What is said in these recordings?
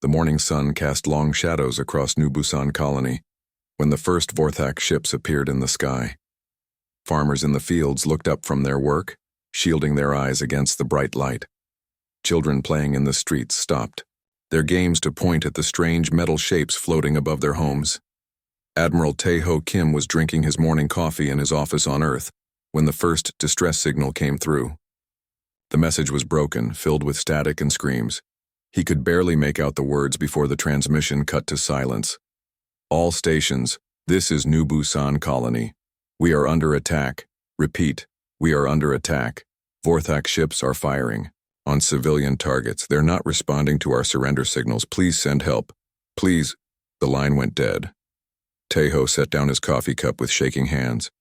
The morning sun cast long shadows across New Busan colony when the first Vorthak ships appeared in the sky. Farmers in the fields looked up from their work, shielding their eyes against the bright light. Children playing in the streets stopped, their games to point at the strange metal shapes floating above their homes. Admiral Tae-ho Kim was drinking his morning coffee in his office on Earth when the first distress signal came through. The message was broken, filled with static and screams. He could barely make out the words before the transmission cut to silence. All stations, this is New Busan colony. We are under attack. Repeat, we are under attack. Vorthak ships are firing on civilian targets. They're not responding to our surrender signals. Please send help. Please. The line went dead. Tae-ho set down his coffee cup with shaking hands.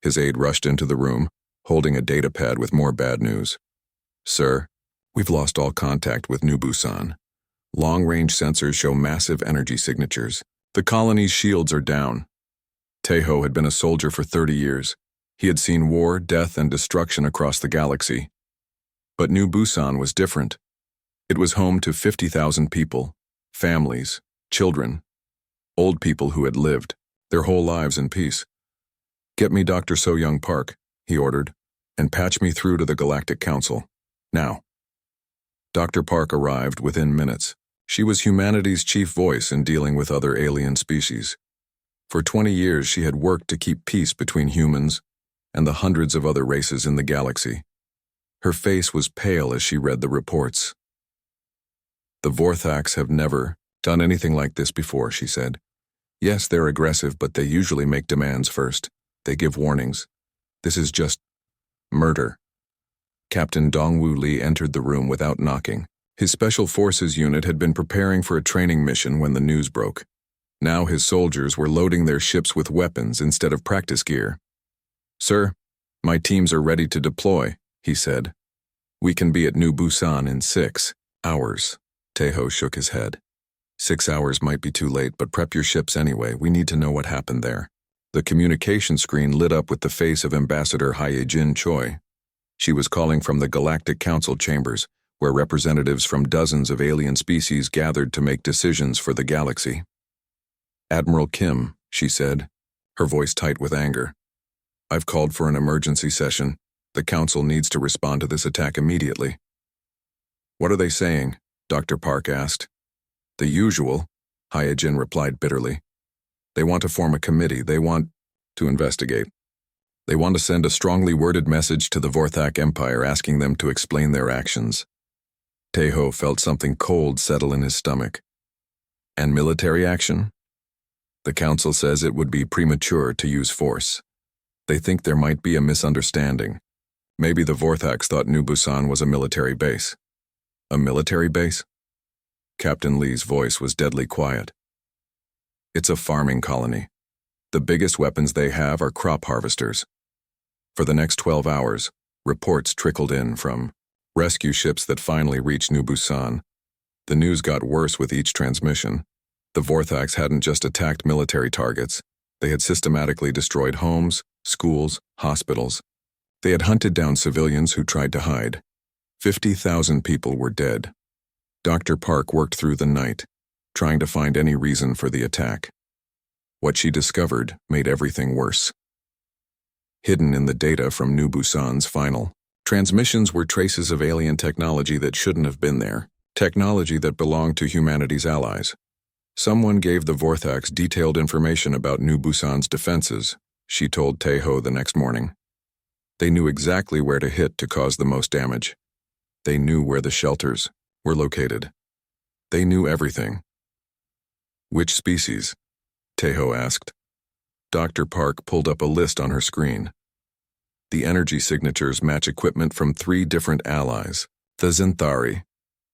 His aide rushed into the room, holding a data pad with more bad news. Sir, we've lost all contact with New Busan. Long-range sensors show massive energy signatures. The colony's shields are down. Tae-ho had been a soldier for 30 years. He had seen war, death, and destruction across the galaxy. But New Busan was different. It was home to 50,000 people, families, children, old people who had lived their whole lives in peace. Get me Dr. So-young Park, he ordered, and patch me through to the Galactic Council. Now. Dr. Park arrived within minutes. She was humanity's chief voice in dealing with other alien species. For 20 years, she had worked to keep peace between humans and the hundreds of other races in the galaxy. Her face was pale as she read the reports. The Vorthaks have never done anything like this before, she said. Yes, they're aggressive, but they usually make demands first. They give warnings. This is just murder. Captain Dongwoo Lee entered the room without knocking. His Special Forces unit had been preparing for a training mission when the news broke. Now his soldiers were loading their ships with weapons instead of practice gear. Sir, my teams are ready to deploy, he said. We can be at New Busan in 6 hours. Tae-ho shook his head. 6 hours might be too late, but prep your ships anyway. We need to know what happened there. The communication screen lit up with the face of Ambassador Hye-jin Choi. She was calling from the Galactic Council chambers, where representatives from dozens of alien species gathered to make decisions for the galaxy. Admiral Kim, she said, her voice tight with anger. I've called for an emergency session. The Council needs to respond to this attack immediately. What are they saying? Dr. Park asked. The usual, Hye-jin replied bitterly. They want to form a committee. They want to investigate. They want to send a strongly worded message to the Vorthak Empire asking them to explain their actions. Tae-ho felt something cold settle in his stomach. And military action? The Council says it would be premature to use force. They think there might be a misunderstanding. Maybe the Vorthaks thought New Busan was a military base. A military base? Captain Lee's voice was deadly quiet. It's a farming colony. The biggest weapons they have are crop harvesters. For the next 12 hours, reports trickled in from rescue ships that finally reached New Busan. The news got worse with each transmission. The Vorthaks hadn't just attacked military targets. They had systematically destroyed homes, schools, hospitals. They had hunted down civilians who tried to hide. 50,000 people were dead. Dr. Park worked through the night, trying to find any reason for the attack. What she discovered made everything worse. Hidden in the data from New Busan's final transmissions were traces of alien technology that shouldn't have been there, technology that belonged to humanity's allies. Someone gave the Vorthaks detailed information about New Busan's defenses, she told Tae-ho the next morning. They knew exactly where to hit to cause the most damage. They knew where the shelters were located. They knew everything. Which species? Tae-ho asked. Dr. Park pulled up a list on her screen. The energy signatures match equipment from 3 different allies, the Zinthari,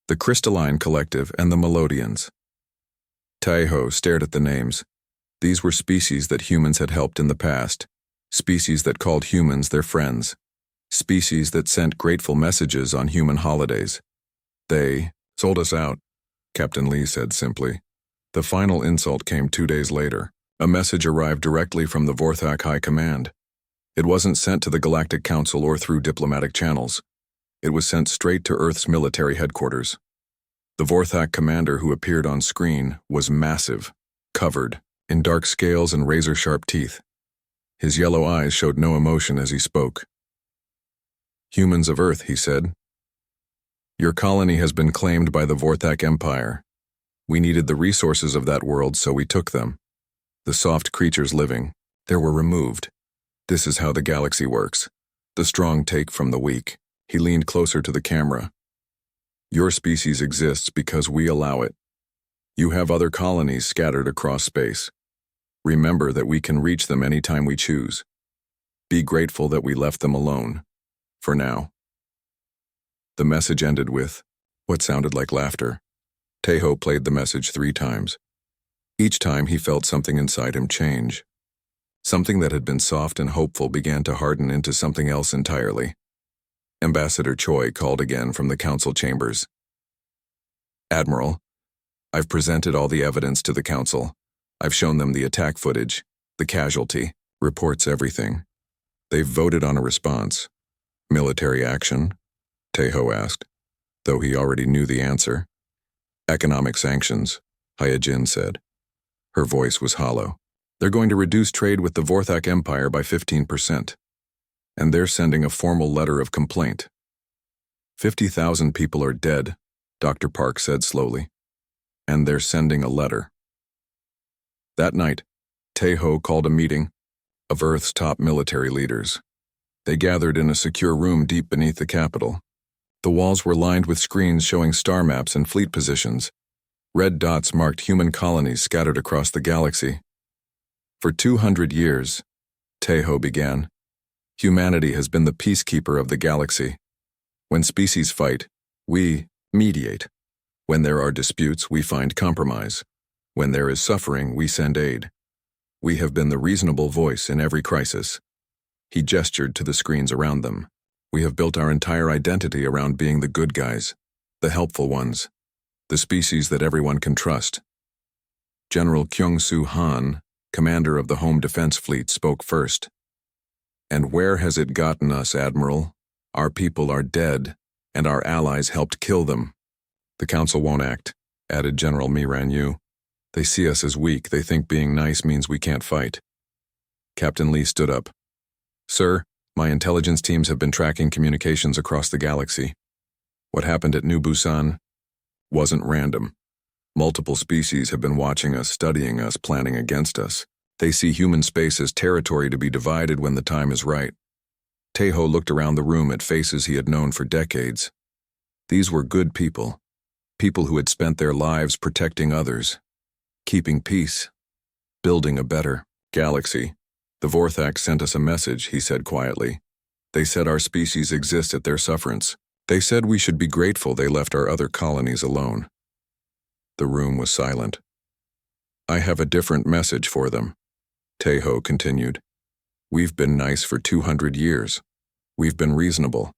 the Crystalline Collective, and the Melodians. Tae-ho stared at the names. These were species that humans had helped in the past, species that called humans their friends, species that sent grateful messages on human holidays. They sold us out, Captain Lee said simply. The final insult came 2 days later. A message arrived directly from the Vorthak High Command. It wasn't sent to the Galactic Council or through diplomatic channels. It was sent straight to Earth's military headquarters. The Vorthak commander who appeared on screen was massive, covered in dark scales and razor-sharp teeth. His yellow eyes showed no emotion as he spoke. "Humans of Earth," he said. "Your colony has been claimed by the Vorthak Empire. We needed the resources of that world, so we took them. The soft creatures living there were removed. This is how the galaxy works. The strong take from the weak." He leaned closer to the camera. "Your species exists because we allow it. You have other colonies scattered across space. Remember that we can reach them anytime we choose. Be grateful that we left them alone. For now." The message ended with what sounded like laughter. Tejo played the message 3 times. Each time he felt something inside him change. Something that had been soft and hopeful began to harden into something else entirely. Ambassador Choi called again from the council chambers. "Admiral, I've presented all the evidence to the council. I've shown them the attack footage, the casualty, reports everything. They've voted on a response." "Military action?" Tejo asked, though he already knew the answer. "Economic sanctions," Hyojin said. Her voice was hollow. "They're going to reduce trade with the Vorthak Empire by 15%. And they're sending a formal letter of complaint." 50,000 people are dead, Dr. Park said slowly. "And they're sending a letter." That night, Tejo called a meeting of Earth's top military leaders. They gathered in a secure room deep beneath the capital. The walls were lined with screens showing star maps and fleet positions. Red dots marked human colonies scattered across the galaxy. "For 200 years, Tejo began, humanity has been the peacekeeper of the galaxy. When species fight, we mediate. When there are disputes, we find compromise. When there is suffering, we send aid. We have been the reasonable voice in every crisis." He gestured to the screens around them. "We have built our entire identity around being the good guys, the helpful ones, the species that everyone can trust." General Kyung-Soo Han, commander of the Home Defense Fleet, spoke first. "And where has it gotten us, Admiral? Our people are dead, and our allies helped kill them." "The council won't act," added General Mi Ran-yu. "They see us as weak. They think being nice means we can't fight." Captain Lee stood up. "Sir, my intelligence teams have been tracking communications across the galaxy. What happened at New Busan wasn't random. Multiple species have been watching us, studying us, planning against us. They see human space as territory to be divided when the time is right." Tejo looked around the room at faces he had known for decades. These were good people. People who had spent their lives protecting others, keeping peace, building a better galaxy. "The Vorthak sent us a message," he said quietly. "They said our species exists at their sufferance. They said we should be grateful they left our other colonies alone." The room was silent. "I have a different message for them," Tejo continued. "We've been nice for 200 years. We've been reasonable.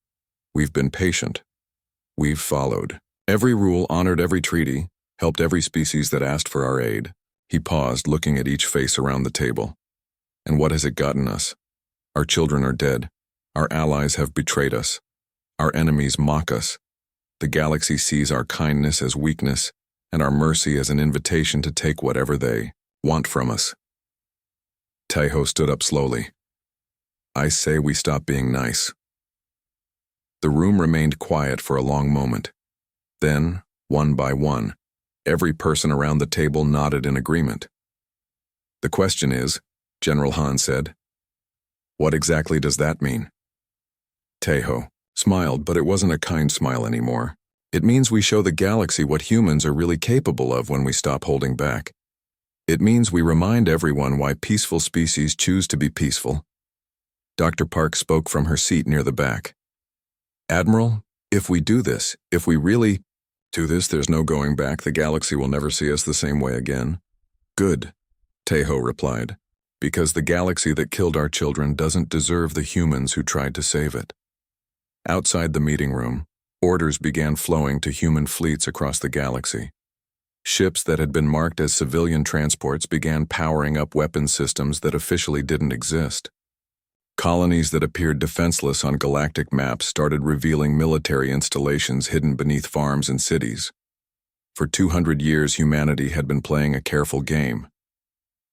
We've been patient. We've followed every rule, honored every treaty, helped every species that asked for our aid." He paused, looking at each face around the table. "And what has it gotten us? Our children are dead. Our allies have betrayed us. Our enemies mock us. The galaxy sees our kindness as weakness, and our mercy as an invitation to take whatever they want from us." Tejo stood up slowly. "I say we stop being nice." The room remained quiet for a long moment. Then, one by one, every person around the table nodded in agreement. "The question is," General Han said, "what exactly does that mean?" Tejo smiled, but it wasn't a kind smile anymore. "It means we show the galaxy what humans are really capable of when we stop holding back. It means we remind everyone why peaceful species choose to be peaceful." Dr. Park spoke from her seat near the back. "Admiral, if we do this, if we really do this, there's no going back. The galaxy will never see us the same way again." "Good," Tejo replied, "because the galaxy that killed our children doesn't deserve the humans who tried to save it." Outside the meeting room, orders began flowing to human fleets across the galaxy. Ships that had been marked as civilian transports began powering up weapons systems that officially didn't exist. Colonies that appeared defenseless on galactic maps started revealing military installations hidden beneath farms and cities. For 200 years, humanity had been playing a careful game.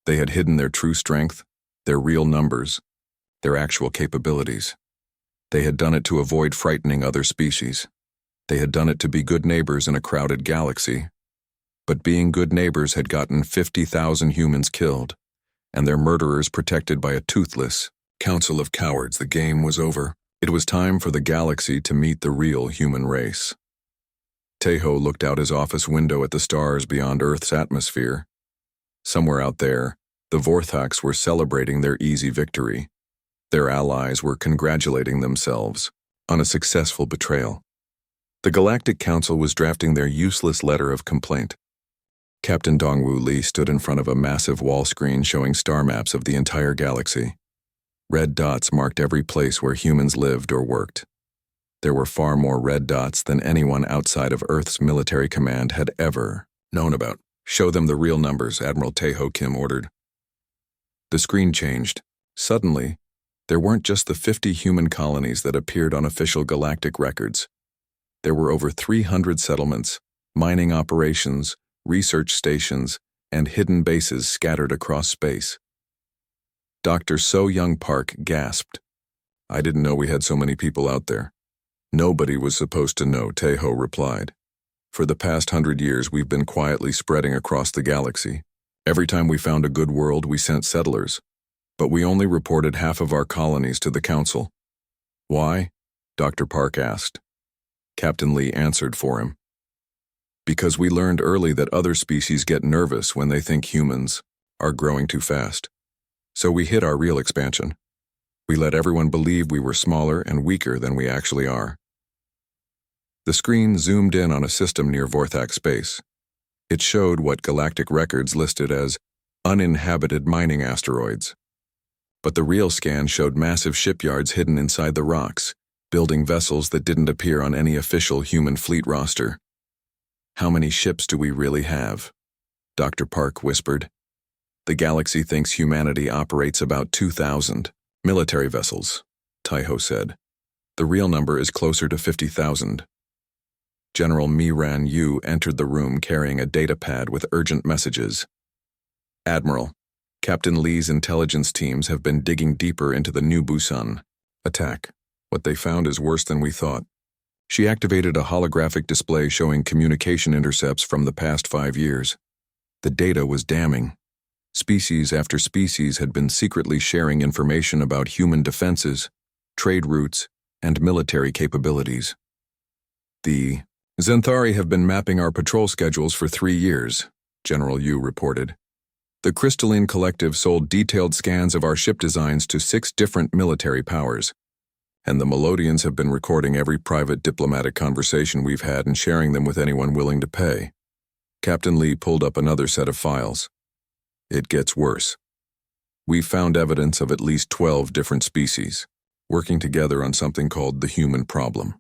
They had hidden their true strength, their real numbers, their actual capabilities. They had done it to avoid frightening other species. They had done it to be good neighbors in a crowded galaxy. But being good neighbors had gotten 50,000 humans killed, and their murderers protected by a toothless council of cowards. The game was over. It was time for the galaxy to meet the real human race. Tejo looked out his office window at the stars beyond Earth's atmosphere. Somewhere out there, the Vorthax were celebrating their easy victory. Their allies were congratulating themselves on a successful betrayal. The Galactic Council was drafting their useless letter of complaint. Captain Dongwu Li stood in front of a massive wall screen showing star maps of the entire galaxy. Red dots marked every place where humans lived or worked. There were far more red dots than anyone outside of Earth's military command had ever known about. "Show them the real numbers," Admiral Tejo Kim ordered. The screen changed. Suddenly, there weren't just the 50 human colonies that appeared on official galactic records. There were over 300 settlements, mining operations, research stations, and hidden bases scattered across space. Dr. So Young Park gasped. "I didn't know we had so many people out there." "Nobody was supposed to know," Tejo replied. "For the past 100 years, we've been quietly spreading across the galaxy. Every time we found a good world, we sent settlers. But we only reported half of our colonies to the Council." "Why?" Dr. Park asked. Captain Lee answered for him. "Because we learned early that other species get nervous when they think humans are growing too fast. So we hid our real expansion. We let everyone believe we were smaller and weaker than we actually are." The screen zoomed in on a system near Vorthax space. It showed what galactic records listed as uninhabited mining asteroids. But the real scan showed massive shipyards hidden inside the rocks, building vessels that didn't appear on any official human fleet roster. "How many ships do we really have?" Dr. Park whispered. "The galaxy thinks humanity operates about 2,000 military vessels," Tejo said. "The real number is closer to 50,000. General Miran Yu entered the room carrying a data pad with urgent messages. "Admiral, Captain Lee's intelligence teams have been digging deeper into the New Busan attack. What they found is worse than we thought." She activated a holographic display showing communication intercepts from the past 5 years. The data was damning. Species after species had been secretly sharing information about human defenses, trade routes, and military capabilities. "The Zenthari have been mapping our patrol schedules for 3 years, General Yu reported. "The Crystalline Collective sold detailed scans of our ship designs to 6 different military powers, and the Melodians have been recording every private diplomatic conversation we've had and sharing them with anyone willing to pay." Captain Lee pulled up another set of files. "It gets worse. We've found evidence of at least 12 different species, working together on something called the human problem.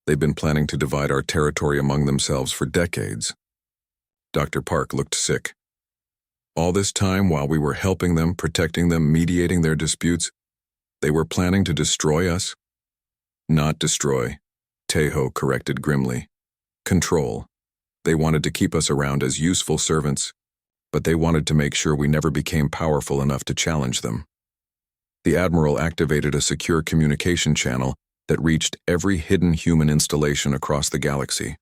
They've been planning to divide our territory among themselves for decades." Dr. Park looked sick. "All this time while we were helping them, protecting them, mediating their disputes, they were planning to destroy us?" "Not destroy," Tejo corrected grimly. "Control. They wanted to keep us around as useful servants, but they wanted to make sure we never became powerful enough to challenge them." The Admiral activated a secure communication channel that reached every hidden human installation across the galaxy.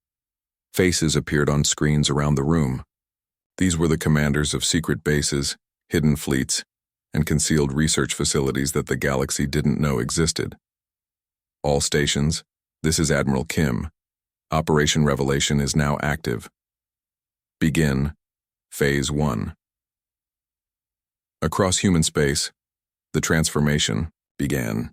Faces appeared on screens around the room. These were the commanders of secret bases, hidden fleets, and concealed research facilities that the galaxy didn't know existed. "All stations, this is Admiral Kim. Operation Revelation is now active. Begin Phase 1. Across human space, the transformation began.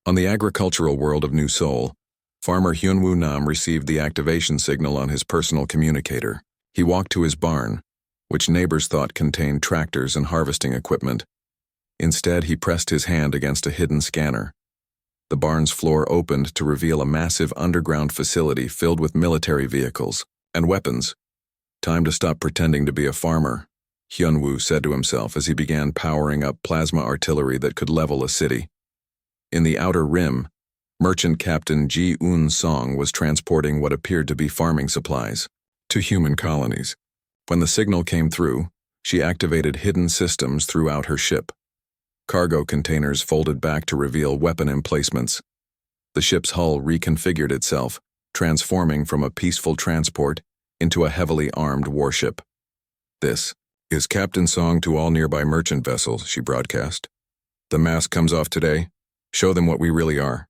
On the agricultural world of New Seoul, farmer Hyunwoo Nam received the activation signal on his personal communicator. He walked to his barn, which neighbors thought contained tractors and harvesting equipment. Instead, he pressed his hand against a hidden scanner. The barn's floor opened to reveal a massive underground facility filled with military vehicles and weapons. "Time to stop pretending to be a farmer," Hyunwoo said to himself as he began powering up plasma artillery that could level a city. In the outer rim, merchant captain Ji Un Song was transporting what appeared to be farming supplies. to human colonies. When the signal came through, she activated hidden systems throughout her ship. Cargo containers folded back to reveal weapon emplacements. The ship's hull reconfigured itself, transforming from a peaceful transport into a heavily armed warship. "This is Captain Song to all nearby merchant vessels," she broadcast. "The mask comes off today. Show them what we really are."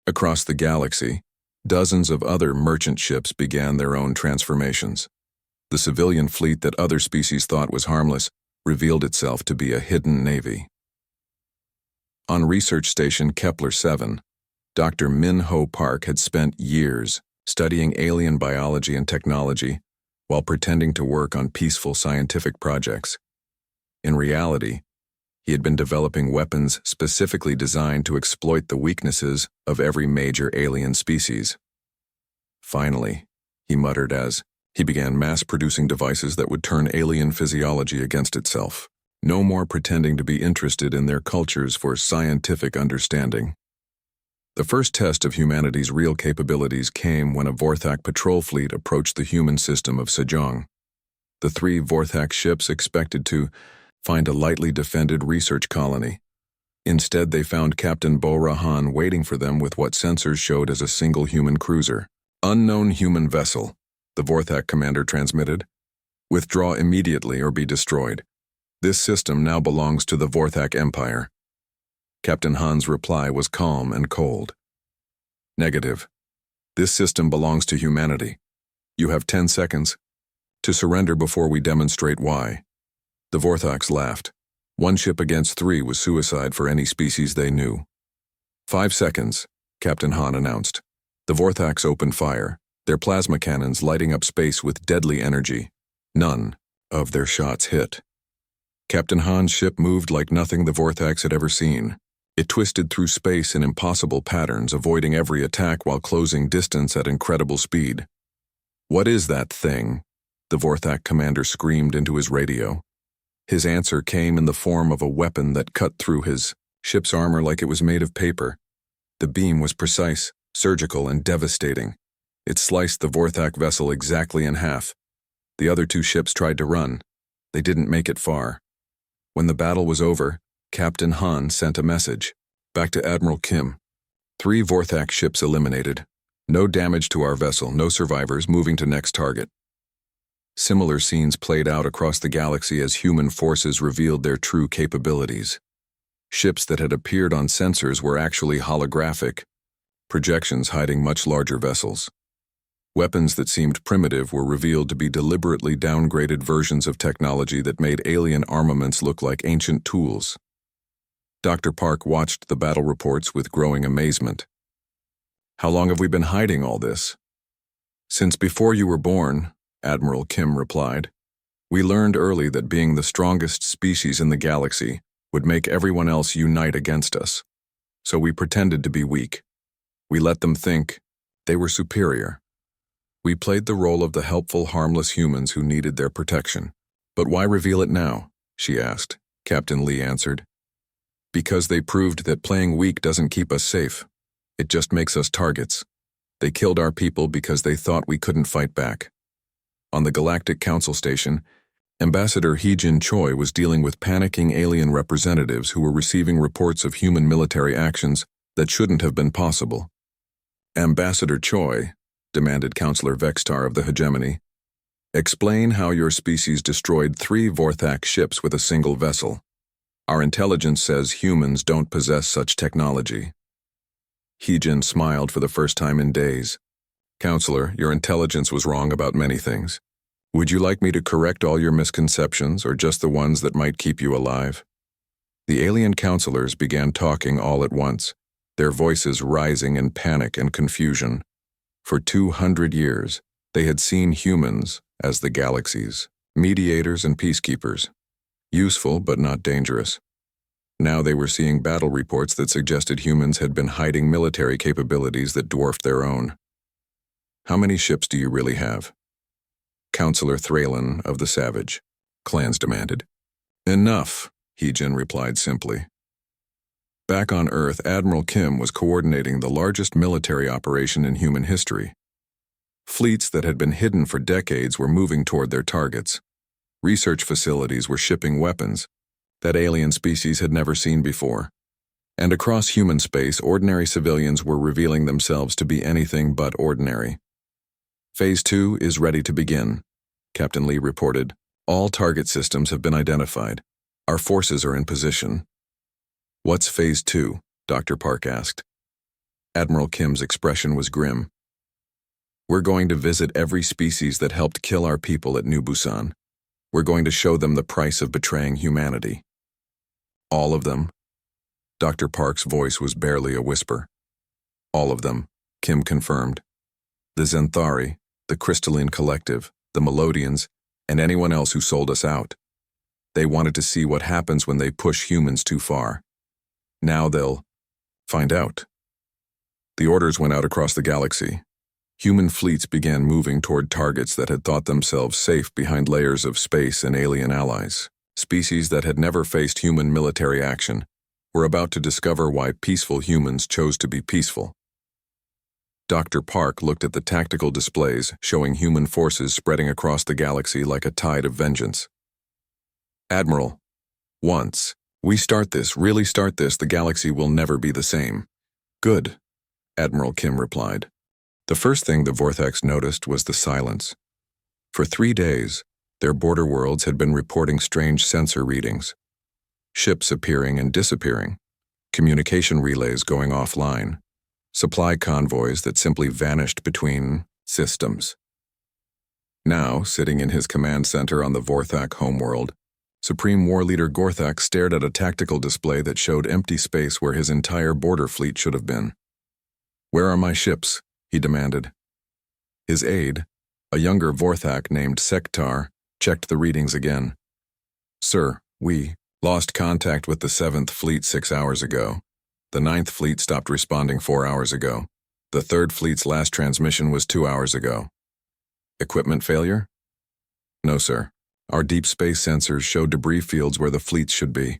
Across the galaxy, dozens of other merchant ships began their own transformations. The civilian fleet that other species thought was harmless revealed itself to be a hidden navy. On Research Station Kepler-7, Dr. Min-Ho Park had spent years studying alien biology and technology while pretending to work on peaceful scientific projects. In reality, he had been developing weapons specifically designed to exploit the weaknesses of every major alien species. "Finally," he muttered as he began mass-producing devices that would turn alien physiology against itself. No more pretending to be interested in their cultures for scientific understanding. The first test of humanity's real capabilities came when a Vorthak patrol fleet approached the human system of Sejong. The 3 Vorthak ships expected to find a lightly defended research colony. Instead, they found Captain Bo Rahan waiting for them with what sensors showed as a single human cruiser. "Unknown human vessel," the Vorthak commander transmitted. "Withdraw immediately or be destroyed. This system now belongs to the Vorthak Empire." Captain Han's reply was calm and cold. "Negative. This system belongs to humanity. You have 10 seconds to surrender before we demonstrate why." The Vorthaks laughed. 1 ship against 3 was suicide for any species they knew. 5 seconds, Captain Han announced. The Vorthaks opened fire, their plasma cannons lighting up space with deadly energy. None of their shots hit. Captain Han's ship moved like nothing the Vorthaks had ever seen. It twisted through space in impossible patterns, avoiding every attack while closing distance at incredible speed. "What is that thing?" the Vorthak commander screamed into his radio. His answer came in the form of a weapon that cut through his ship's armor like it was made of paper. The beam was precise, surgical, and devastating. It sliced the Vorthak vessel exactly in half. The other 2 ships tried to run. They didn't make it far. When the battle was over, Captain Han sent a message. "Back to Admiral Kim. 3 Vorthak ships eliminated. No damage to our vessel, no survivors, moving to next target." Similar scenes played out across the galaxy as human forces revealed their true capabilities. Ships that had appeared on sensors were actually holographic, projections hiding much larger vessels. Weapons that seemed primitive were revealed to be deliberately downgraded versions of technology that made alien armaments look like ancient tools. Dr. Park watched the battle reports with growing amazement. "How long have we been hiding all this?" "Since before you were born," Admiral Kim replied. "We learned early that being the strongest species in the galaxy would make everyone else unite against us. So we pretended to be weak. We let them think they were superior. We played the role of the helpful, harmless humans who needed their protection." "But why reveal it now?" she asked. Captain Lee answered. "Because they proved that playing weak doesn't keep us safe. It just makes us targets. They killed our people because they thought we couldn't fight back." On the Galactic Council Station, Ambassador Hee-Jin Choi was dealing with panicking alien representatives who were receiving reports of human military actions that shouldn't have been possible. "Ambassador Choi," demanded Counselor Vextar of the Hegemony, "explain how your species destroyed 3 Vorthak ships with a single vessel. Our intelligence says humans don't possess such technology." Hee-Jin smiled for the first time in days. "Counselor, your intelligence was wrong about many things. Would you like me to correct all your misconceptions, or just the ones that might keep you alive?" The alien counselors began talking all at once, their voices rising in panic and confusion. For 200 years, they had seen humans as the galaxy's mediators and peacekeepers, useful but not dangerous. Now they were seeing battle reports that suggested humans had been hiding military capabilities that dwarfed their own. "How many ships do you really have?" Counselor Thralin of the Savage clans demanded. "Enough," Hee-Jin replied simply. Back on Earth, Admiral Kim was coordinating the largest military operation in human history. Fleets that had been hidden for decades were moving toward their targets. Research facilities were shipping weapons that alien species had never seen before. And across human space, ordinary civilians were revealing themselves to be anything but ordinary. Phase 2 is ready to begin, Captain Lee reported. All target systems have been identified. Our forces are in position. What's Phase 2? Dr. Park asked. Admiral Kim's expression was grim. We're going to visit every species that helped kill our people at New Busan. We're going to show them the price of betraying humanity. All of them? Dr. Park's voice was barely a whisper. All of them, Kim confirmed. The Zenthari, the Crystalline Collective, the Melodians, and anyone else who sold us out. They wanted to see what happens when they push humans too far. Now they'll find out. The orders went out across the galaxy. Human fleets began moving toward targets that had thought themselves safe behind layers of space and alien allies. Species that had never faced human military action were about to discover why peaceful humans chose to be peaceful. Dr. Park looked at the tactical displays showing human forces spreading across the galaxy like a tide of vengeance. Admiral, once we really start this, the galaxy will never be the same. Good, Admiral Kim replied. The first thing the Vortex noticed was the silence. For 3 days, their border worlds had been reporting strange sensor readings. Ships appearing and disappearing, communication relays going offline, supply convoys that simply vanished between systems. Now, sitting in his command center on the Vorthak homeworld, Supreme War Leader Gorthak stared at a tactical display that showed empty space where his entire border fleet should have been. Where are my ships? He demanded. His aide, a younger Vorthak named Sektar, checked the readings again. Sir, we lost contact with the 7th Fleet 6 hours ago. The 9th Fleet stopped responding 4 hours ago. The 3rd Fleet's last transmission was 2 hours ago. Equipment failure? No, sir. Our deep space sensors show debris fields where the fleets should be.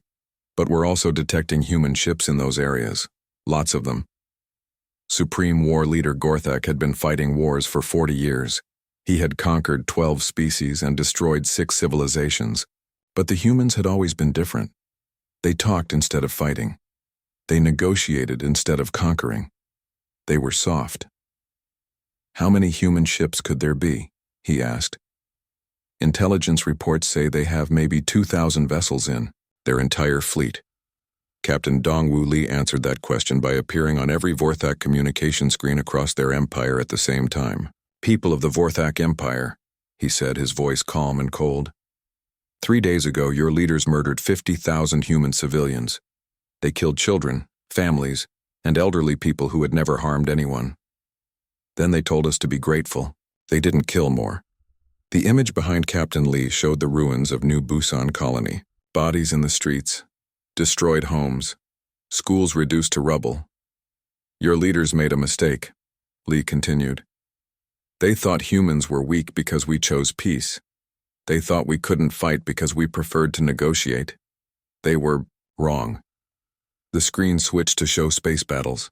But we're also detecting human ships in those areas. Lots of them. Supreme War Leader Gorthak had been fighting wars for 40 years. He had conquered 12 species and destroyed 6 civilizations. But the humans had always been different. They talked instead of fighting. They negotiated instead of conquering. They were soft. How many human ships could there be? He asked. Intelligence reports say they have maybe 2,000 vessels in their entire fleet. Captain Dongwu Li answered that question by appearing on every Vorthak communication screen across their empire at the same time. People of the Vorthak Empire, he said, his voice calm and cold. 3 days ago, your leaders murdered 50,000 human civilians. They killed children, families, and elderly people who had never harmed anyone. Then they told us to be grateful. They didn't kill more. The image behind Captain Lee showed the ruins of New Busan Colony, bodies in the streets, destroyed homes, schools reduced to rubble. Your leaders made a mistake, Lee continued. They thought humans were weak because we chose peace. They thought we couldn't fight because we preferred to negotiate. They were wrong. The screen switched to show space battles.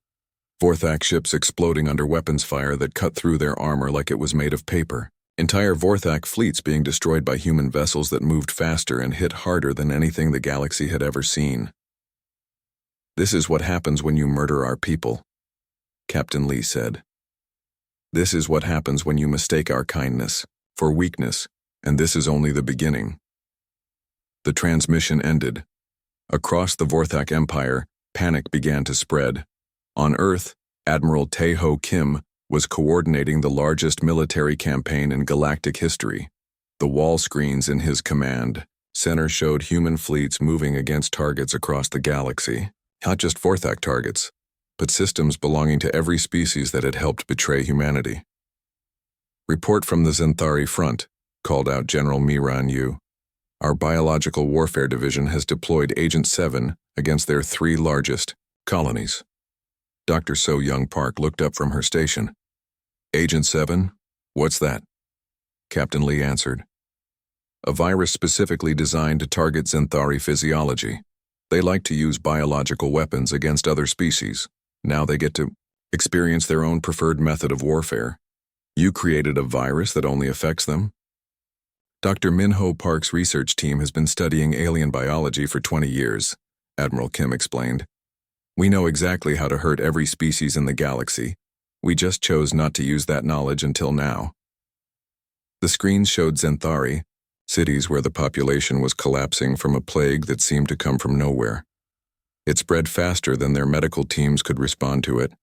Vorthak ships exploding under weapons fire that cut through their armor like it was made of paper. Entire Vorthak fleets being destroyed by human vessels that moved faster and hit harder than anything the galaxy had ever seen. This is what happens when you murder our people, Captain Lee said. This is what happens when you mistake our kindness for weakness, and this is only the beginning. The transmission ended. Across the Vorthak Empire, panic began to spread. On Earth, Admiral Tae-ho Kim was coordinating the largest military campaign in galactic history. The wall screens in his command center showed human fleets moving against targets across the galaxy. Not just Vorthak targets, but systems belonging to every species that had helped betray humanity. Report from the Zenthari front, called out General Miran Yu. Our Biological Warfare Division has deployed Agent 7 against their 3 largest colonies. Dr. So Young Park looked up from her station. Agent 7? What's that? Captain Lee answered. A virus specifically designed to target Zenthari physiology. They like to use biological weapons against other species. Now they get to experience their own preferred method of warfare. You created a virus that only affects them? Dr. Min-Ho Park's research team has been studying alien biology for 20 years, Admiral Kim explained. We know exactly how to hurt every species in the galaxy. We just chose not to use that knowledge until now. The screens showed Zenthari, cities where the population was collapsing from a plague that seemed to come from nowhere. It spread faster than their medical teams could respond to it,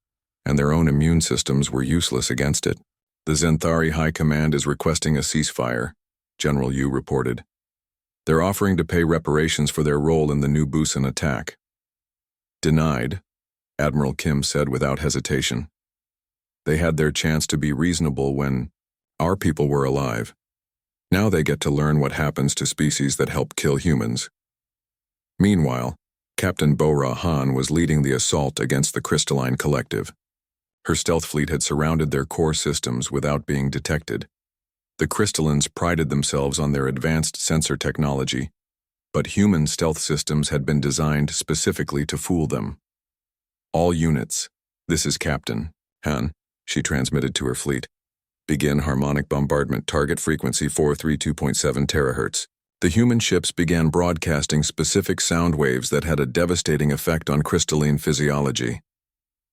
and their own immune systems were useless against it. The Zenthari High Command is requesting a ceasefire, General Yu reported. They're offering to pay reparations for their role in the New Busan attack. Denied, Admiral Kim said without hesitation. They had their chance to be reasonable when our people were alive. Now they get to learn what happens to species that help kill humans. Meanwhile, Captain Bo-Ra Han was leading the assault against the Crystalline Collective. Her stealth fleet had surrounded their core systems without being detected. The Crystallines prided themselves on their advanced sensor technology, but human stealth systems had been designed specifically to fool them. All units, this is Captain Han, she transmitted to her fleet. Begin harmonic bombardment, target frequency 432.7 terahertz. The human ships began broadcasting specific sound waves that had a devastating effect on crystalline physiology.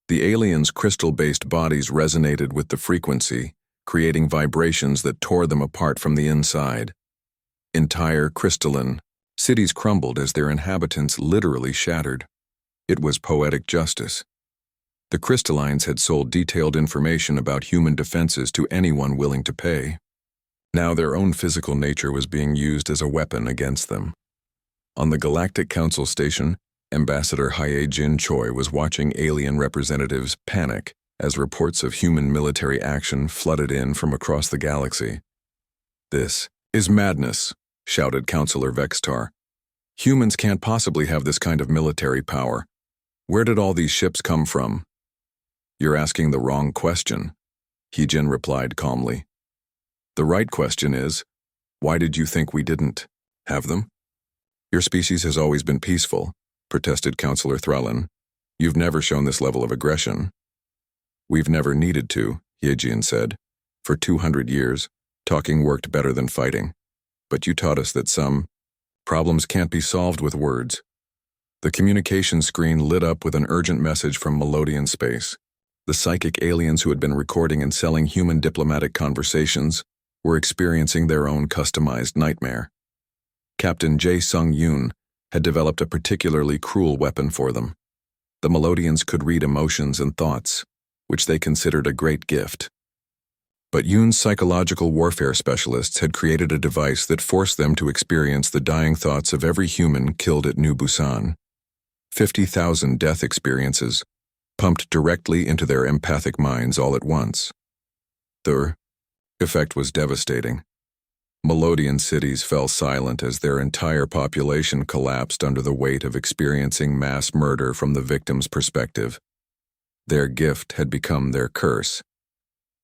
The aliens' crystal-based bodies resonated with the frequency, creating vibrations that tore them apart from the inside. Entire crystalline cities crumbled as their inhabitants literally shattered. It was poetic justice. The Crystallines had sold detailed information about human defenses to anyone willing to pay. Now their own physical nature was being used as a weapon against them. On the Galactic Council station, Ambassador Hye Jin Choi was watching alien representatives panic as reports of human military action flooded in from across the galaxy. This is madness, shouted Councillor Vextar. Humans can't possibly have this kind of military power. Where did all these ships come from? You're asking the wrong question, Hye-jin replied calmly. The right question is, why did you think we didn't have them? Your species has always been peaceful, protested Councillor Thrallin. You've never shown this level of aggression. We've never needed to, Hye-jin said. For 200 years, talking worked better than fighting. But you taught us that some problems can't be solved with words. The communication screen lit up with an urgent message from Melodian space. The psychic aliens who had been recording and selling human diplomatic conversations were experiencing their own customized nightmare. Captain Jae Sung-yoon had developed a particularly cruel weapon for them. The Melodians could read emotions and thoughts, which they considered a great gift. But Yoon's psychological warfare specialists had created a device that forced them to experience the dying thoughts of every human killed at New Busan. 50,000 death experiences, pumped directly into their empathic minds all at once. The effect was devastating. Melodian cities fell silent as their entire population collapsed under the weight of experiencing mass murder from the victim's perspective. Their gift had become their curse.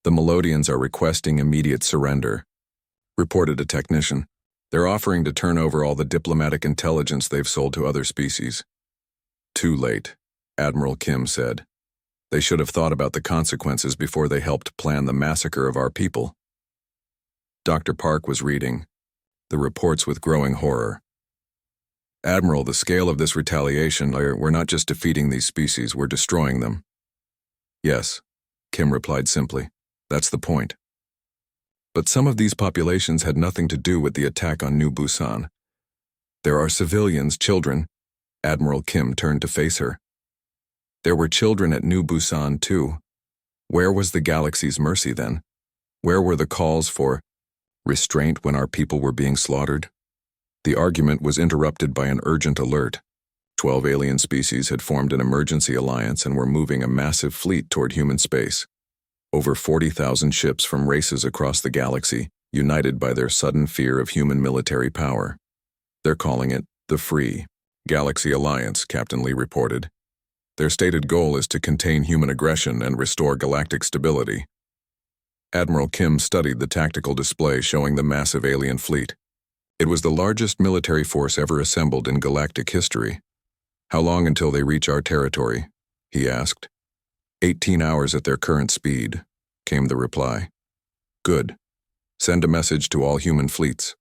The Melodians are requesting immediate surrender, reported a technician. They're offering to turn over all the diplomatic intelligence they've sold to other species. Too late, Admiral Kim said. They should have thought about the consequences before they helped plan the massacre of our people. Dr. Park was reading the reports with growing horror. Admiral, the scale of this retaliation, we're not just defeating these species, we're destroying them. Yes, Kim replied simply. That's the point. But some of these populations had nothing to do with the attack on New Busan. There are civilians, children. Admiral Kim turned to face her. There were children at New Busan too. Where was the galaxy's mercy then? Where were the calls for restraint when our people were being slaughtered? The argument was interrupted by an urgent alert. 12 alien species had formed an emergency alliance and were moving a massive fleet toward human space. Over 40,000 ships from races across the galaxy, united by their sudden fear of human military power. They're calling it the Free Galaxy Alliance, Captain Lee reported. Their stated goal is to contain human aggression and restore galactic stability. Admiral Kim studied the tactical display showing the massive alien fleet. It was the largest military force ever assembled in galactic history. How long until they reach our territory? He asked. 18 hours at their current speed, came the reply. Good. Send a message to all human fleets.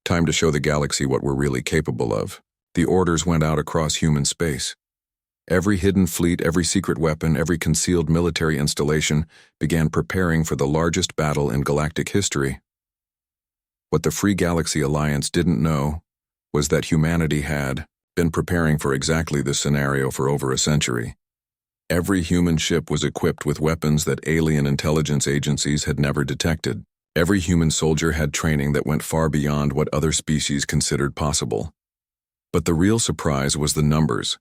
Time to show the galaxy what we're really capable of. The orders went out across human space. Every hidden fleet, every secret weapon, every concealed military installation began preparing for the largest battle in galactic history. What the Free Galaxy Alliance didn't know was that humanity had been preparing for exactly this scenario for over a century. Every human ship was equipped with weapons that alien intelligence agencies had never detected. Every human soldier had training that went far beyond what other species considered possible. But the real surprise was the numbers.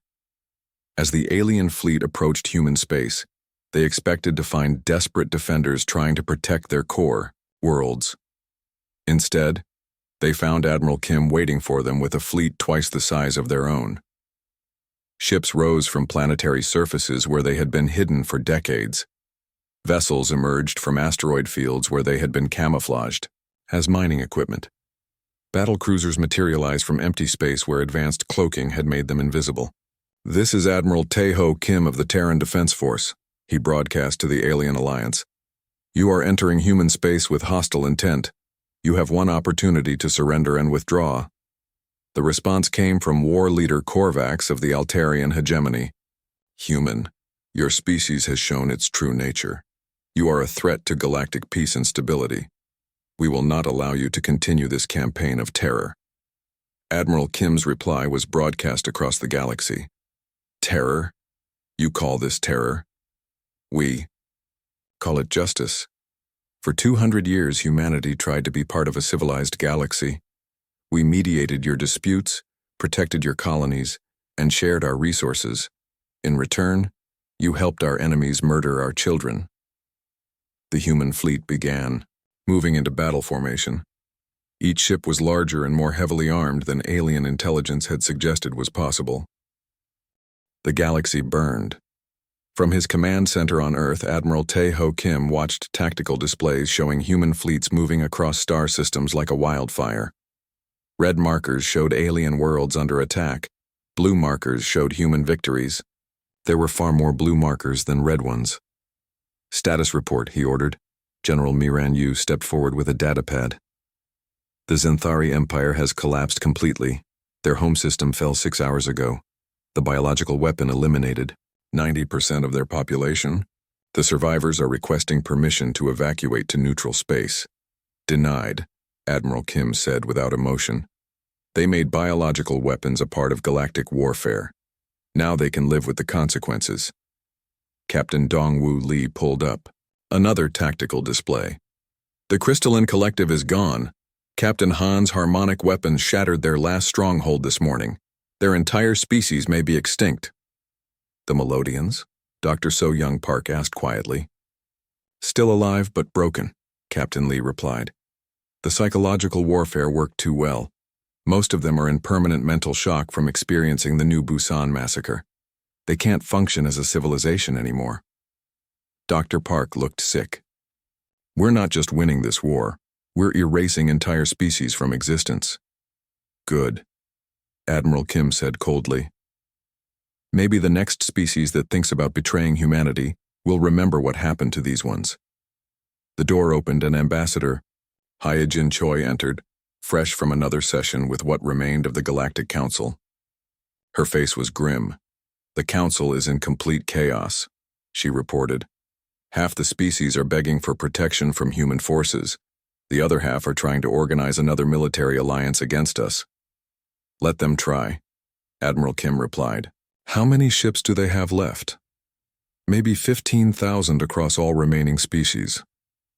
As the alien fleet approached human space, they expected to find desperate defenders trying to protect their core worlds. Instead, they found Admiral Kim waiting for them with a fleet twice the size of their own. Ships rose from planetary surfaces where they had been hidden for decades. Vessels emerged from asteroid fields where they had been camouflaged as mining equipment. Battle cruisers materialized from empty space where advanced cloaking had made them invisible. "This is Admiral Tae-ho Kim of the Terran Defense Force," he broadcast to the Alien Alliance. "You are entering human space with hostile intent. You have one opportunity to surrender and withdraw." The response came from war leader Korvax of the Altarian hegemony. "Human, your species has shown its true nature. You are a threat to galactic peace and stability. We will not allow you to continue this campaign of terror." Admiral Kim's reply was broadcast across the galaxy. "Terror? You call this terror? We call it justice. For 200 years, humanity tried to be part of a civilized galaxy. We mediated your disputes, protected your colonies, and shared our resources. In return, you helped our enemies murder our children." The human fleet began, moving into battle formation. Each ship was larger and more heavily armed than alien intelligence had suggested was possible. The galaxy burned. From his command center on Earth, Admiral Tae-ho Kim watched tactical displays showing human fleets moving across star systems like a wildfire. Red markers showed alien worlds under attack. Blue markers showed human victories. There were far more blue markers than red ones. "Status report," he ordered. General Miran Yu stepped forward with a datapad. "The Zenthari Empire has collapsed completely. Their home system fell 6 hours ago. The biological weapon eliminated 90% of their population. The survivors are requesting permission to evacuate to neutral space." "Denied," Admiral Kim said without emotion. "They made biological weapons a part of galactic warfare. Now they can live with the consequences." Captain Dongwoo Lee pulled up. Another tactical display. "The crystalline collective is gone. Captain Han's harmonic weapons shattered their last stronghold this morning. Their entire species may be extinct." "The Melodians?" Dr. So-Young Park asked quietly. "Still alive but broken," Captain Lee replied. "The psychological warfare worked too well. Most of them are in permanent mental shock from experiencing the New Busan massacre. They can't function as a civilization anymore." Dr. Park looked sick. "We're not just winning this war. We're erasing entire species from existence." "Good," Admiral Kim said coldly. "Maybe the next species that thinks about betraying humanity will remember what happened to these ones." The door opened and Ambassador Hyejin Choi entered, fresh from another session with what remained of the Galactic Council. Her face was grim. "The Council is in complete chaos," she reported. "Half the species are begging for protection from human forces. The other half are trying to organize another military alliance against us." "Let them try," Admiral Kim replied. "How many ships do they have left?" "Maybe 15,000 across all remaining species,"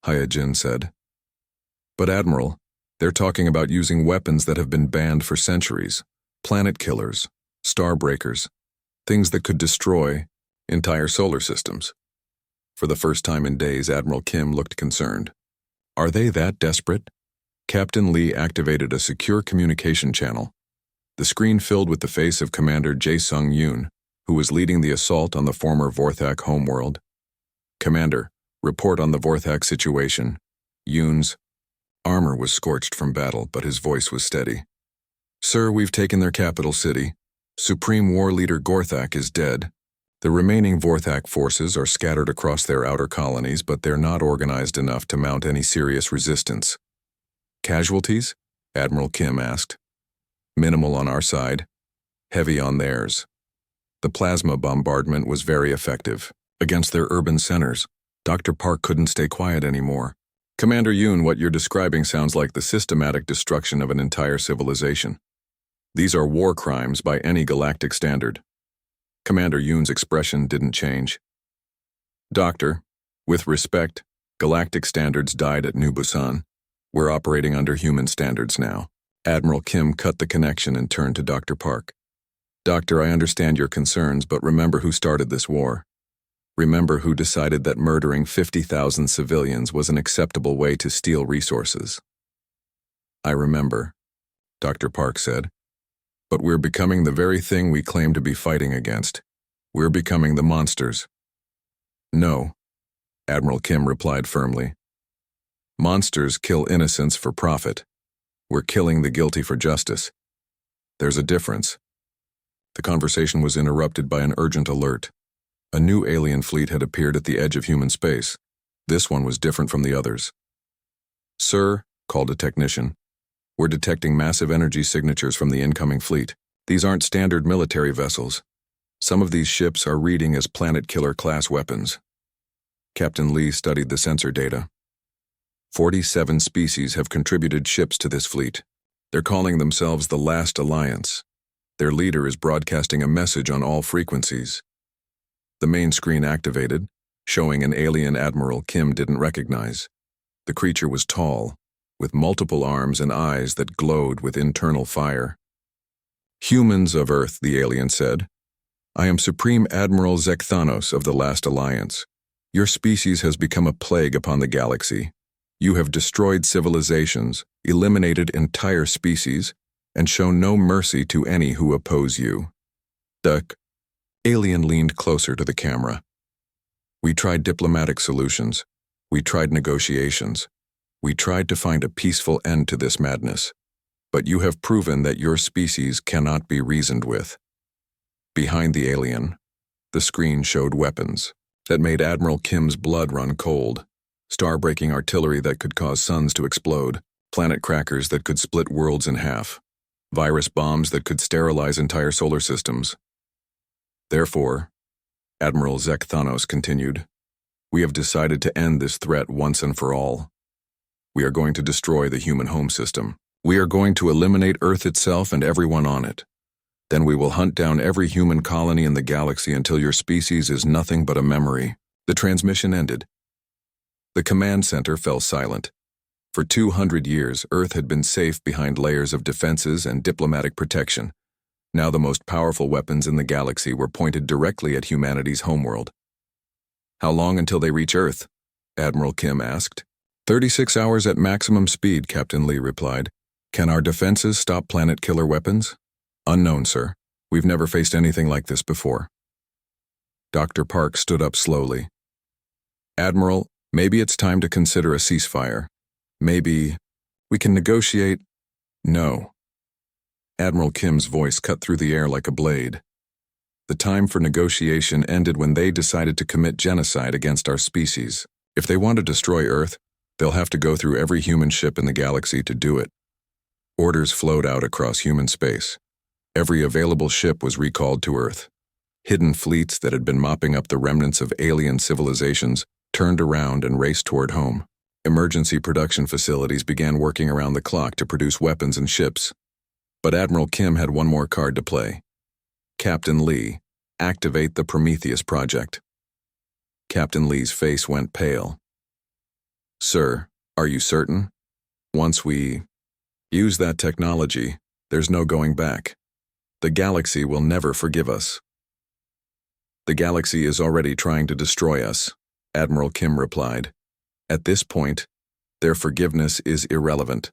Hyejin said. "But Admiral, they're talking about using weapons that have been banned for centuries. Planet killers, star breakers, things that could destroy entire solar systems." For the first time in days, Admiral Kim looked concerned. "Are they that desperate?" Captain Lee activated a secure communication channel. The screen filled with the face of Commander Jae-Sung Yoon, who was leading the assault on the former Vorthak homeworld. "Commander, report on the Vorthak situation." Yoon's armor was scorched from battle, but his voice was steady. "Sir, we've taken their capital city. Supreme War Leader Gorthak is dead. The remaining Vorthak forces are scattered across their outer colonies, but they're not organized enough to mount any serious resistance. Casualties? Admiral Kim asked. Minimal on our side, heavy on theirs. The plasma bombardment was very effective. Against their urban centers, Dr. Park couldn't stay quiet anymore. Commander Yoon, what you're describing sounds like the systematic destruction of an entire civilization. These are war crimes by any galactic standard. Commander Yoon's expression didn't change. Doctor, with respect, galactic standards died at New Busan. We're operating under human standards now. Admiral Kim cut the connection and turned to Dr. Park. Doctor, I understand your concerns, but remember who started this war. Remember who decided that murdering 50,000 civilians was an acceptable way to steal resources. I remember, Dr. Park said. But we're becoming the very thing we claim to be fighting against. We're becoming the monsters. No, Admiral Kim replied firmly. Monsters kill innocents for profit. We're killing the guilty for justice. There's a difference. The conversation was interrupted by an urgent alert. A new alien fleet had appeared at the edge of human space. This one was different from the others. Sir, called a technician, we're detecting massive energy signatures from the incoming fleet. These aren't standard military vessels. Some of these ships are reading as Planet Killer class weapons. Captain Lee studied the sensor data. 47 species have contributed ships to this fleet. They're calling themselves the Last Alliance. Their leader is broadcasting a message on all frequencies. The main screen activated, showing an alien Admiral Kim didn't recognize. The creature was tall, with multiple arms and eyes that glowed with internal fire. Humans of Earth, the alien said. I am Supreme Admiral Zekthanos of the Last Alliance. Your species has become a plague upon the galaxy. You have destroyed civilizations, eliminated entire species, and shown no mercy to any who oppose you. The alien leaned closer to the camera. We tried diplomatic solutions. We tried negotiations. We tried to find a peaceful end to this madness. But you have proven that your species cannot be reasoned with. Behind the alien, the screen showed weapons that made Admiral Kim's blood run cold. Star-breaking artillery that could cause suns to explode. Planet crackers that could split worlds in half. Virus bombs that could sterilize entire solar systems. Therefore, Admiral Zekthanos continued, we have decided to end this threat once and for all. We are going to destroy the human home system. We are going to eliminate Earth itself and everyone on it. Then we will hunt down every human colony in the galaxy until your species is nothing but a memory. The transmission ended. The command center fell silent. For 200 years, Earth had been safe behind layers of defenses and diplomatic protection. Now the most powerful weapons in the galaxy were pointed directly at humanity's homeworld. How long until they reach Earth? Admiral Kim asked. 36 hours at maximum speed, Captain Lee replied. Can our defenses stop planet killer weapons? Unknown, sir. We've never faced anything like this before. Dr. Park stood up slowly. Admiral, maybe it's time to consider a ceasefire. Maybe we can negotiate. No. Admiral Kim's voice cut through the air like a blade. The time for negotiation ended when they decided to commit genocide against our species. If they want to destroy Earth, they'll have to go through every human ship in the galaxy to do it. Orders flowed out across human space. Every available ship was recalled to Earth. Hidden fleets that had been mopping up the remnants of alien civilizations turned around and raced toward home. Emergency production facilities began working around the clock to produce weapons and ships. But Admiral Kim had one more card to play. Captain Lee, activate the Prometheus project. Captain Lee's face went pale. Sir, are you certain? Once we use that technology, there's no going back. The galaxy will never forgive us. The galaxy is already trying to destroy us, Admiral Kim replied. At this point, their forgiveness is irrelevant.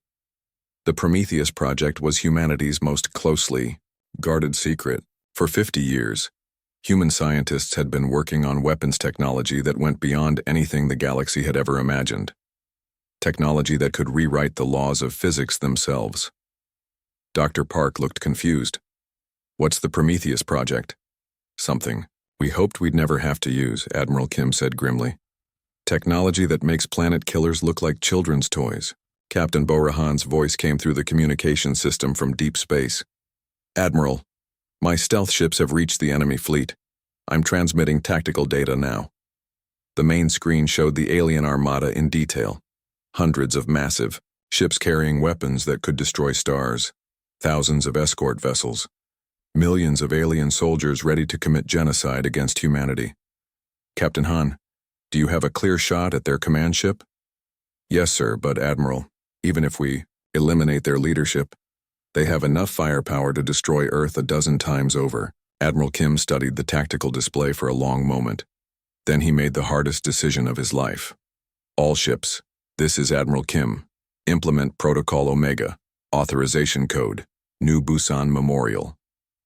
The Prometheus project was humanity's most closely guarded secret. For 50 years, human scientists had been working on weapons technology that went beyond anything the galaxy had ever imagined. Technology that could rewrite the laws of physics themselves. Dr. Park looked confused. What's the Prometheus project? Something "We hoped we'd never have to use," Admiral Kim said grimly. "Technology that makes planet killers look like children's toys." Captain Borahan's voice came through the communication system from deep space. "Admiral, my stealth ships have reached the enemy fleet. I'm transmitting tactical data now." The main screen showed the alien armada in detail. Hundreds of massive ships carrying weapons that could destroy stars, thousands of escort vessels, millions of alien soldiers ready to commit genocide against humanity. "Captain Han, do you have a clear shot at their command ship?" "Yes, sir, but Admiral, even if we eliminate their leadership, they have enough firepower to destroy Earth a dozen times over." Admiral Kim studied the tactical display for a long moment. Then he made the hardest decision of his life. "All ships, this is Admiral Kim. Implement Protocol Omega, Authorization Code, New Busan Memorial."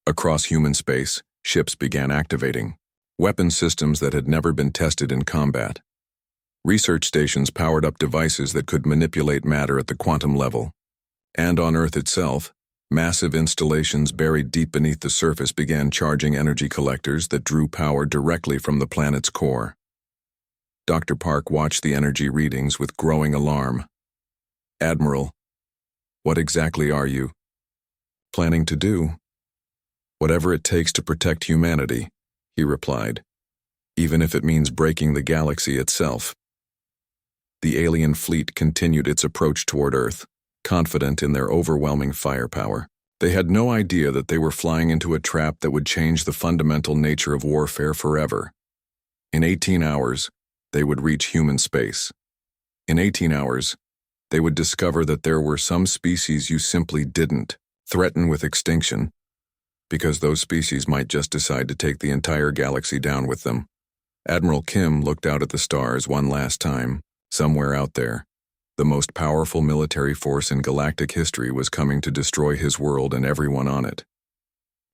Across human space, ships began activating weapon systems that had never been tested in combat. Research stations powered up devices that could manipulate matter at the quantum level. And on Earth itself, massive installations buried deep beneath the surface began charging energy collectors that drew power directly from the planet's core. Dr. Park watched the energy readings with growing alarm. "Admiral, what exactly are you planning to do?" "Whatever it takes to protect humanity," he replied, "even if it means breaking the galaxy itself." The alien fleet continued its approach toward Earth, confident in their overwhelming firepower. They had no idea that they were flying into a trap that would change the fundamental nature of warfare forever. In 18 hours, they would reach human space. In 18 hours, they would discover that there were some species you simply didn't threaten with extinction, because those species might just decide to take the entire galaxy down with them. Admiral Kim looked out at the stars one last time. Somewhere out there, the most powerful military force in galactic history was coming to destroy his world and everyone on it.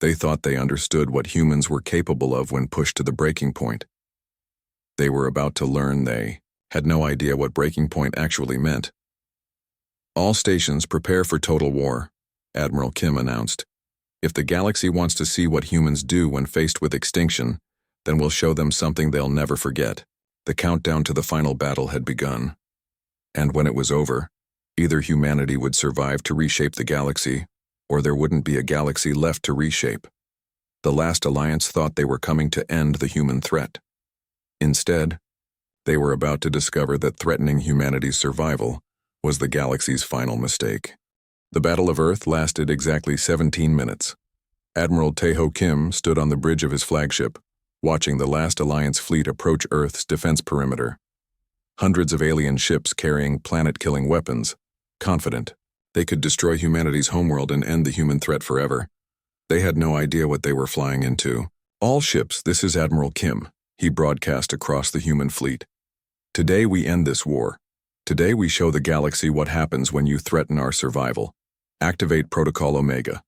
They thought they understood what humans were capable of when pushed to the breaking point. They were about to learn they had no idea what breaking point actually meant. "All stations prepare for total war," Admiral Kim announced. "If the galaxy wants to see what humans do when faced with extinction, then we'll show them something they'll never forget." The countdown to the final battle had begun. And when it was over, either humanity would survive to reshape the galaxy, or there wouldn't be a galaxy left to reshape. The last alliance thought they were coming to end the human threat. Instead, they were about to discover that threatening humanity's survival was the galaxy's final mistake. The Battle of Earth lasted exactly 17 minutes. Admiral Taeho Kim stood on the bridge of his flagship, watching the last Alliance fleet approach Earth's defense perimeter. Hundreds of alien ships carrying planet-killing weapons, confident they could destroy humanity's homeworld and end the human threat forever. They had no idea what they were flying into. "All ships, this is Admiral Kim," he broadcast across the human fleet. "Today we end this war. Today we show the galaxy what happens when you threaten our survival. Activate Protocol Omega."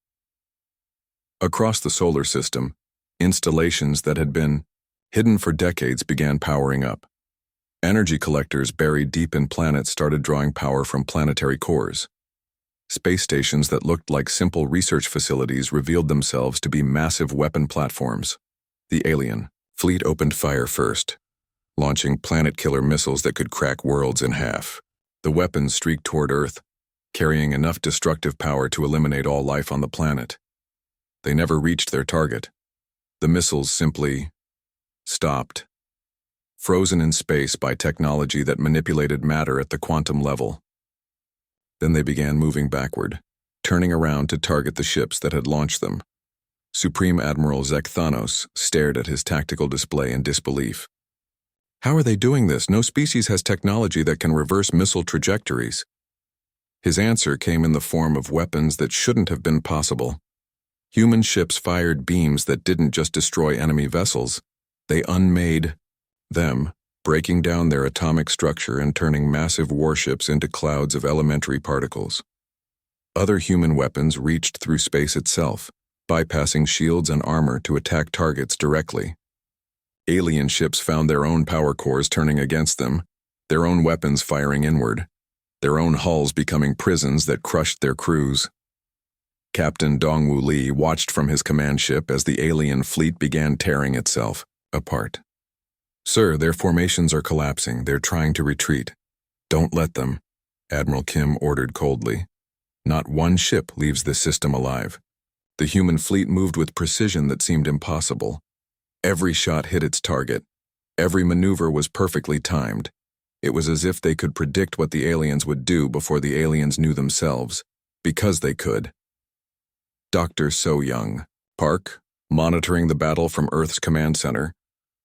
Across the solar system, installations that had been hidden for decades began powering up. Energy collectors buried deep in planets started drawing power from planetary cores. Space stations that looked like simple research facilities revealed themselves to be massive weapon platforms. The alien fleet opened fire first, launching planet-killer missiles that could crack worlds in half. The weapons streaked toward Earth, carrying enough destructive power to eliminate all life on the planet. They never reached their target. The missiles simply stopped, frozen in space by technology that manipulated matter at the quantum level. Then they began moving backward, turning around to target the ships that had launched them. Supreme Admiral Thanos stared at his tactical display in disbelief. "How are they doing this? No species has technology that can reverse missile trajectories." His answer came in the form of weapons that shouldn't have been possible. Human ships fired beams that didn't just destroy enemy vessels, they unmade them, breaking down their atomic structure and turning massive warships into clouds of elementary particles. Other human weapons reached through space itself, bypassing shields and armor to attack targets directly. Alien ships found their own power cores turning against them, their own weapons firing inward, their own hulls becoming prisons that crushed their crews. Captain Dongwu Li watched from his command ship as the alien fleet began tearing itself. apart. "Sir, their formations are collapsing. They're trying to retreat. Don't let them," Admiral Kim ordered coldly. "Not one ship leaves this system alive." The human fleet moved with precision that seemed impossible. Every shot hit its target. Every maneuver was perfectly timed. It was as if they could predict what the aliens would do before the aliens knew themselves, because they could. Dr. So Young, Park, monitoring the battle from Earth's command center,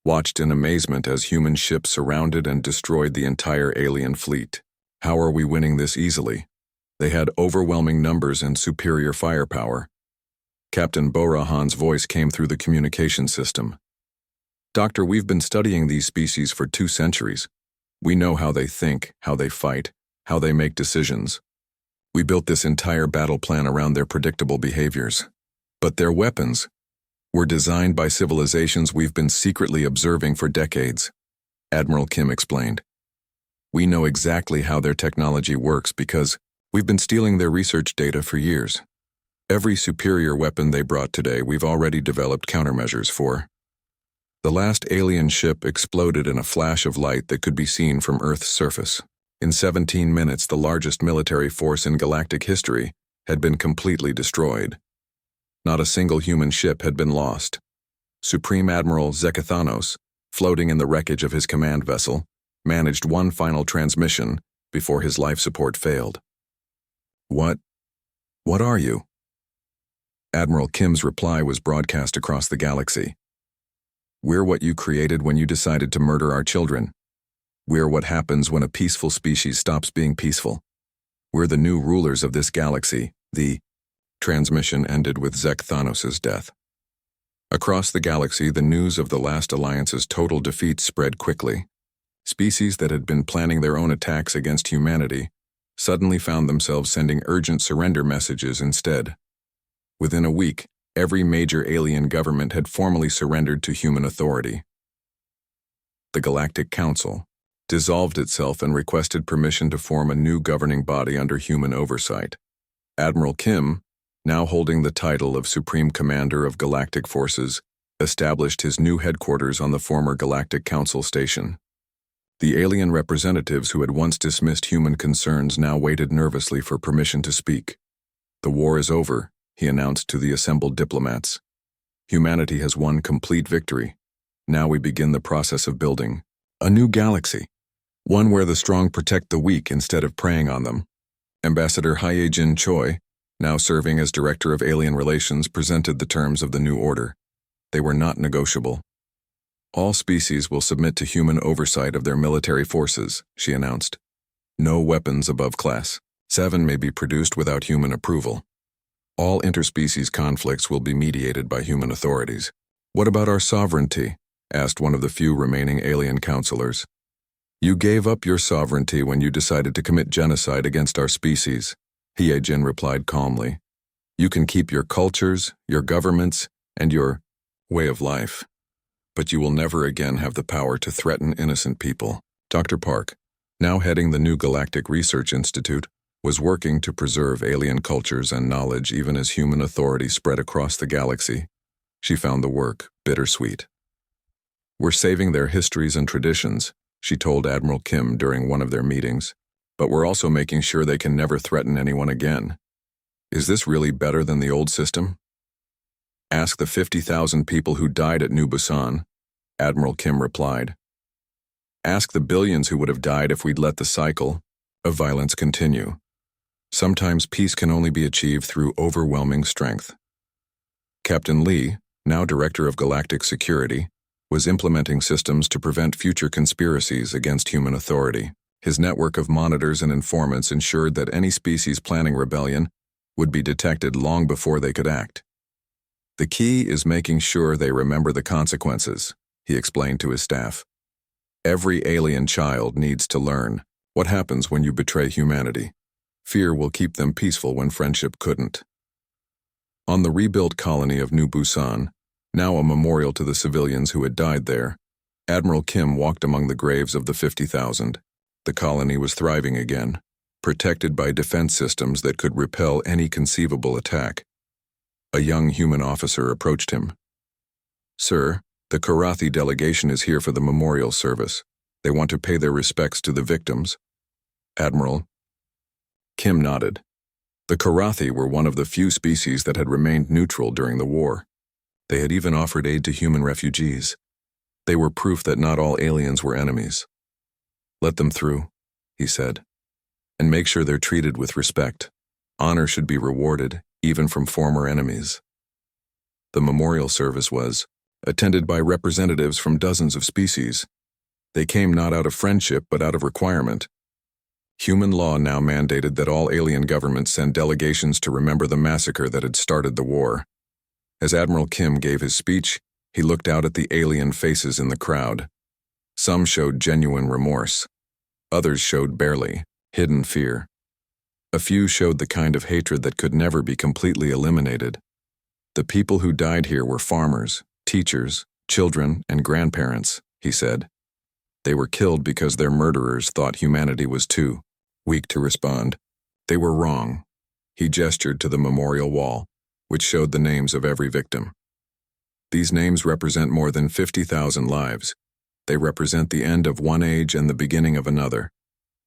watched in amazement as human ships surrounded and destroyed the entire alien fleet. "How are we winning this easily? They had overwhelming numbers and superior firepower." Captain Borahan's voice came through the communication system. "Doctor, we've been studying these species for 2 centuries. We know how they think, how they fight, how they make decisions. We built this entire battle plan around their predictable behaviors. But their weapons were designed by civilizations we've been secretly observing for decades," Admiral Kim explained. "We know exactly how their technology works because we've been stealing their research data for years. Every superior weapon they brought today, we've already developed countermeasures for." The last alien ship exploded in a flash of light that could be seen from Earth's surface. In 17 minutes, the largest military force in galactic history had been completely destroyed. Not a single human ship had been lost. Supreme Admiral Zekathanos, floating in the wreckage of his command vessel, managed one final transmission before his life support failed. What are you?" Admiral Kim's reply was broadcast across the galaxy. "We're what you created when you decided to murder our children. We're what happens when a peaceful species stops being peaceful. We're the new rulers of this galaxy." The transmission ended with Zekathanos' death. Across the galaxy, the news of the last alliance's total defeat spread quickly. Species that had been planning their own attacks against humanity suddenly found themselves sending urgent surrender messages instead. Within a week, every major alien government had formally surrendered to human authority. The Galactic Council dissolved itself and requested permission to form a new governing body under human oversight. Admiral Kim, now holding the title of Supreme Commander of Galactic Forces, established his new headquarters on the former Galactic Council station. The alien representatives who had once dismissed human concerns now waited nervously for permission to speak. "The war is over," he announced to the assembled diplomats. "Humanity has won complete victory. Now we begin the process of building a new galaxy, one where the strong protect the weak instead of preying on them." Ambassador Hyejin Choi, now serving as Director of Alien Relations, presented the terms of the new order. They were not negotiable. "All species will submit to human oversight of their military forces," she announced. "No weapons above Class 7 may be produced without human approval. All interspecies conflicts will be mediated by human authorities." "What about our sovereignty?" asked one of the few remaining alien counselors. "You gave up your sovereignty when you decided to commit genocide against our species," Hyejin replied calmly. "You can keep your cultures, your governments, and your way of life, but you will never again have the power to threaten innocent people." Dr. Park, now heading the new Galactic Research Institute, was working to preserve alien cultures and knowledge even as human authority spread across the galaxy. She found the work bittersweet. "We're saving their histories and traditions," she told Admiral Kim during one of their meetings, "but we're also making sure they can never threaten anyone again. Is this really better than the old system? Ask the 50,000 people who died at New Busan," Admiral Kim replied. "Ask the billions who would have died if we'd let the cycle of violence continue. Sometimes peace can only be achieved through overwhelming strength." Captain Lee, now Director of Galactic Security, was implementing systems to prevent future conspiracies against human authority. His network of monitors and informants ensured that any species planning rebellion would be detected long before they could act. "The key is making sure they remember the consequences," he explained to his staff. "Every alien child needs to learn what happens when you betray humanity. Fear will keep them peaceful when friendship couldn't." On the rebuilt colony of New Busan, now a memorial to the civilians who had died there, Admiral Kim walked among the graves of the 50,000. The colony was thriving again, protected by defense systems that could repel any conceivable attack. A young human officer approached him. "Sir, The Karathi delegation is here for the memorial service. They want to pay their respects to the victims. Admiral Kim nodded. The Karathi were one of the few species that had remained neutral during the war. They had even offered aid to human refugees. They were proof that not all aliens were enemies. Let them through, he said, and make sure they're treated with respect. Honor should be rewarded, even from former enemies. The memorial service was attended by representatives from dozens of species. They came not out of friendship but out of requirement. Human law now mandated that all alien governments send delegations to remember the massacre that had started the war. As Admiral Kim gave his speech, he looked out at the alien faces in the crowd. Some showed genuine remorse. Others showed barely, hidden fear. A few showed the kind of hatred that could never be completely eliminated. The people who died here were farmers, teachers, children, and grandparents, he said. They were killed because their murderers thought humanity was too weak to respond. They were wrong. He gestured to the memorial wall, which showed the names of every victim. These names represent more than 50,000 lives. They represent the end of one age and the beginning of another,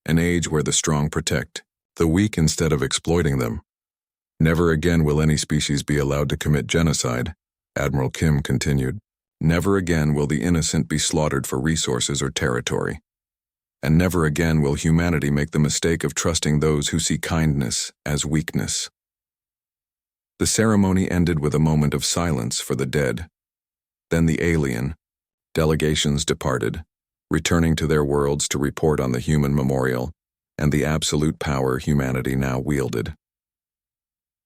an age where the strong protect the weak instead of exploiting them. Never again will any species be allowed to commit genocide, Admiral Kim continued. Never again will the innocent be slaughtered for resources or territory. And never again will humanity make the mistake of trusting those who see kindness as weakness. The ceremony ended with a moment of silence for the dead. Then the alien delegations departed, returning to their worlds to report on the human memorial and the absolute power humanity now wielded.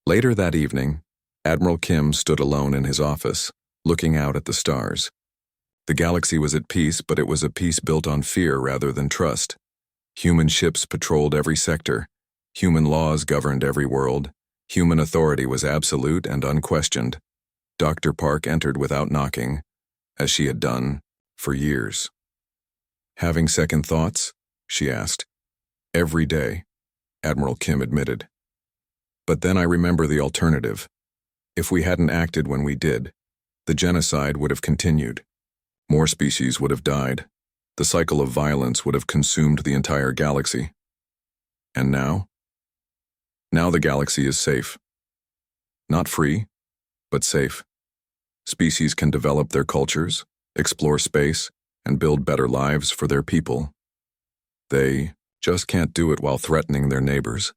Later that evening, Admiral Kim stood alone in his office, looking out at the stars. The galaxy was at peace, but it was a peace built on fear rather than trust. Human ships patrolled every sector. Human laws governed every world. Human authority was absolute and unquestioned. Dr. Park entered without knocking, as she had done for years. Having second thoughts? She asked. Every day, Admiral Kim admitted. But then I remember the alternative. If we hadn't acted when we did, the genocide would have continued. More species would have died. The cycle of violence would have consumed the entire galaxy. And now? Now the galaxy is safe. Not free, but safe. Species can develop their cultures, explore space, and build better lives for their people. They just can't do it while threatening their neighbors.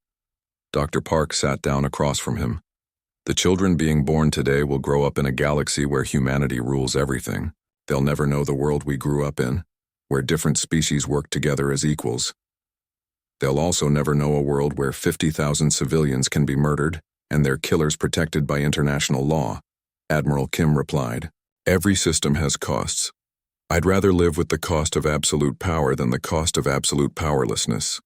Dr. Park sat down across from him. The children being born today will grow up in a galaxy where humanity rules everything. They'll never know the world we grew up in, where different species work together as equals. They'll also never know a world where 50,000 civilians can be murdered and their killers protected by international law, Admiral Kim replied. Every system has costs. I'd rather live with the cost of absolute power than the cost of absolute powerlessness.